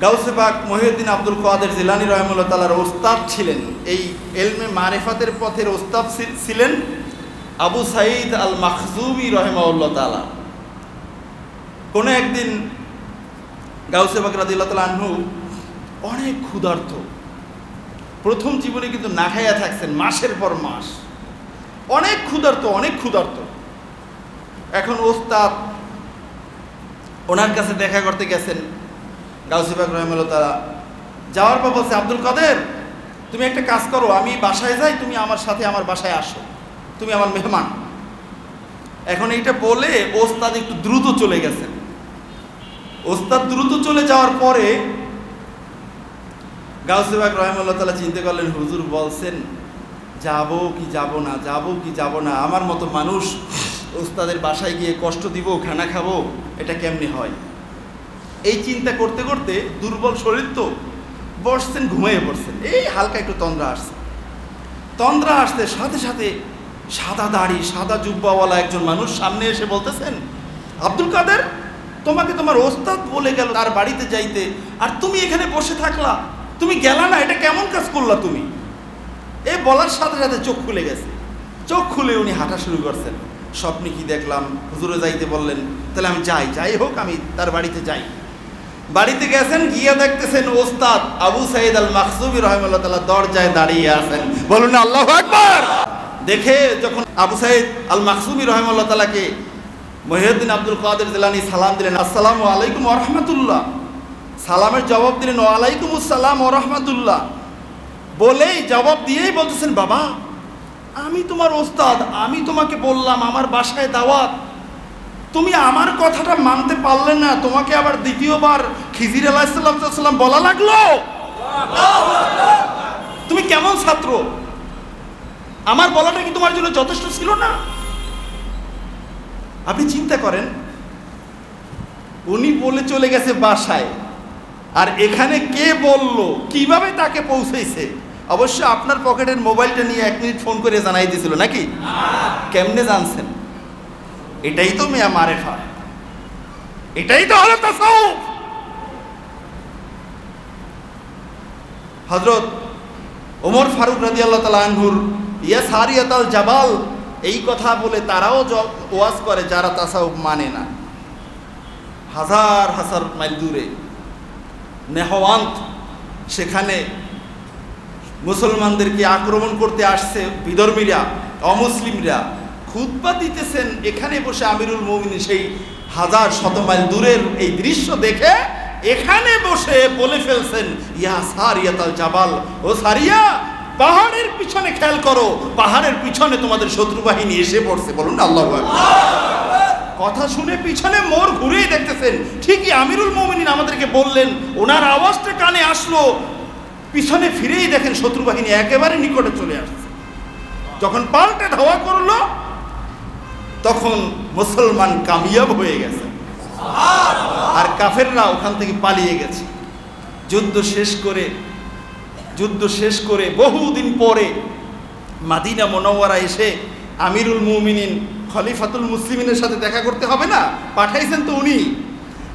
গাউসে পাক মহিউদ্দিন আব্দুল কাদের জিলানী রাহিমাহুল্লাহ তাআলার ওস্তাদ ছিলেন, এই ইলমে মারিফাতের পথের ওস্তাদ ছিলেন আবু সাঈদ আল মাখজুমি রাহিমাহুল্লাহ তাআলা। কোনো একদিন গাউসে পাক রাদিয়াল্লাহু তাআলা আনহু অনেক ক্ষুধার্ত, প্রথম জীবনে কিন্তু না খাইয়া থাকছেন মাসের পর মাস, অনেক ক্ষুধার্ত। এখন ওস্তাদ ওনার কাছে দেখা করতে গেছেন। গাউসে পাক রাহিমাহুল্লাহ তাআলা যাওয়ার পর বলছে, আব্দুল কাদের তুমি একটা কাজ করো, আমি বাসায় যাই, তুমি আমার সাথে আমার বাসায় আসো, তুমি আমার মেহমান। এখন এইটা বলে ওস্তাদ একটু দ্রুত চলে গেছেন। ওস্তাদ দ্রুত চলে যাওয়ার পরে গাউসে পাক রাহিমাহুল্লাহ তাআলা চিন্তা করলেন, হুজুর বলছেন যাবো কি যাব না, আমার মতো মানুষ ওস্তাদের বাসায় গিয়ে কষ্ট দিব, খানা খাবো, এটা কেমনি হয়। এই চিন্তা করতে করতে দুর্বল শরীর তো, বসছেন, ঘুমিয়ে পড়ছেন। এই হালকা একটু তন্দ্রা আসতে সাথে সাথে সাদা দাড়ি সাদা জুব্বাওয়ালা একজন মানুষ সামনে এসে বলতেছেন, আব্দুল কাদের তোমাকে তোমার ওস্তাদ বলে গেল তার বাড়িতে যাইতে, আর তুমি এখানে বসে থাকলা, তুমি গেলা না, এটা কেমন কাজ করলা তুমি। এই বলার সাথে সাথে চোখ খুলে গেছে। চোখ খুলে উনি হাঁটা শুরু করছেন। স্বপ্নে কি দেখলাম, হুজুরে যাইতে বললেন, তাহলে আমি যাই হোক আমি তার বাড়িতে যাই। বাড়িতে গেছেন, গিয়ে দেখতেছেন ওস্তাদ আবু সাঈদ আল মাখজুমি রাহিমাহুল্লাহ তাআলা দরজায় দাঁড়িয়ে আছেন। বলুন না আল্লাহু আকবার। দেখে যখন আবু সাঈদ আল মাখজুমি রাহিমাহুল্লাহ তাআলাকে মহিউদ্দিন আব্দুল কাদের জিলানী সালাম দিলেন, আসসালামু আলাইকুম ওয়া রাহমাতুল্লাহ। সালামের জবাব দিলেন, ওয়া আলাইকুমুস সালাম ওয়া রাহমাতুল্লাহ। বলেই জবাব দিয়েই বলতেছেন, বাবা আমি তোমার ওস্তাদ, আমি তোমাকে বললাম আমার বাসায় দাওয়াত, তুমি আমার কথাটা মানতে পারলে না, তোমাকে আবার দ্বিতীয়বার খিজির আলাইহিস সালাম বলা লাগলো। তুমি কেমন ছাত্র, আমার বলাটা কি তোমার জন্য যথেষ্ট ছিল না? আপনি চিন্তা করেন, উনি বলে চলে গেছে বাসায়, আর এখানে কে বলল, কিভাবে তাকে পৌঁছেছে। অবশ্য আপনার পকেটের মোবাইলটা নিয়ে 1 মিনিট ফোন করে জানাই দিয়েছিল নাকি? কেমনে জানছেন? এটাই তো মিয়া মারেফা, এটাই তো হলো তাসাউফ। হযরত ওমর ফারুক রাদিয়াল্লাহু তাআলা আনহুর ইয়া সারিয়াতাল জাবাল, এই কথা বলে তারাও ওয়াজ করে যারা তাসাউফ মানে না। হাজার মাইল দূরে নেহওয়ান্ত, সেখানে মুসলমানদেরকে আক্রমণ করতে আসছে বিধর্মীরা, অমুসলিমরা খুতবা দিতেছেন। এখানে বসে আমিরুল মুমিনিন সেই শত মাইল দূরের এই দৃশ্য দেখে এখানে বসে বলে ফেলছেন, ইয়া সারিয়াতাল জাবাল, ও সারিয়া পাহাড়ের পিছনে খেয়াল করো, পাহাড়ের পিছনে তোমাদের শত্রু বাহিনী এসে পড়ছে। বলুন আল্লাহু আকবার। কথা শুনে পিছনে মোড় ঘুরেই দেখতেছেন, ঠিকই আমিরুল মুমিনিন আমাদেরকে বললেন, ওনার আওয়াজটা কানে আসলো, পিছনে ফিরেই দেখেন শত্রু বাহিনী একেবারে নিকটে চলে আসছে। যখন পাল্টে ধাওয়া করলো, তখন মুসলমান কামিয়াব হয়ে গেছে, আর কাফেররা ওখান থেকে পালিয়ে গেছে। যুদ্ধ শেষ করে বহুদিন পরে মাদিনা মুনাওয়ারা এসে আমিরুল মুমিনিন খলিফাতুল মুসলিমিনের সাথে দেখা করতে হবে না, পাঠাইছেন তো উনি।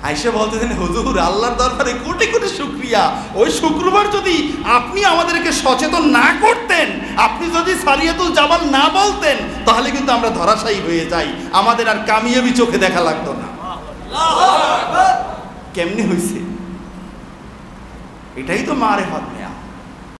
আয়েশা বলতেছেন, হুজুর আল্লাহর দরবারে কোটি কোটি শুকরিয়া, ওই শুক্রবার যদি আপনি আমাদেরকে সচেতন না করতেন, আপনি যদি সারিয়াতুল জাবাল না বলতেন, তাহলে কিন্তু আমরা ধরাশায়ী হয়ে যাই, আমাদের আর কামিয়াবি চোখে দেখা লাগতো না। কেমনে হয়েছে? এটাই তো মারেফাত।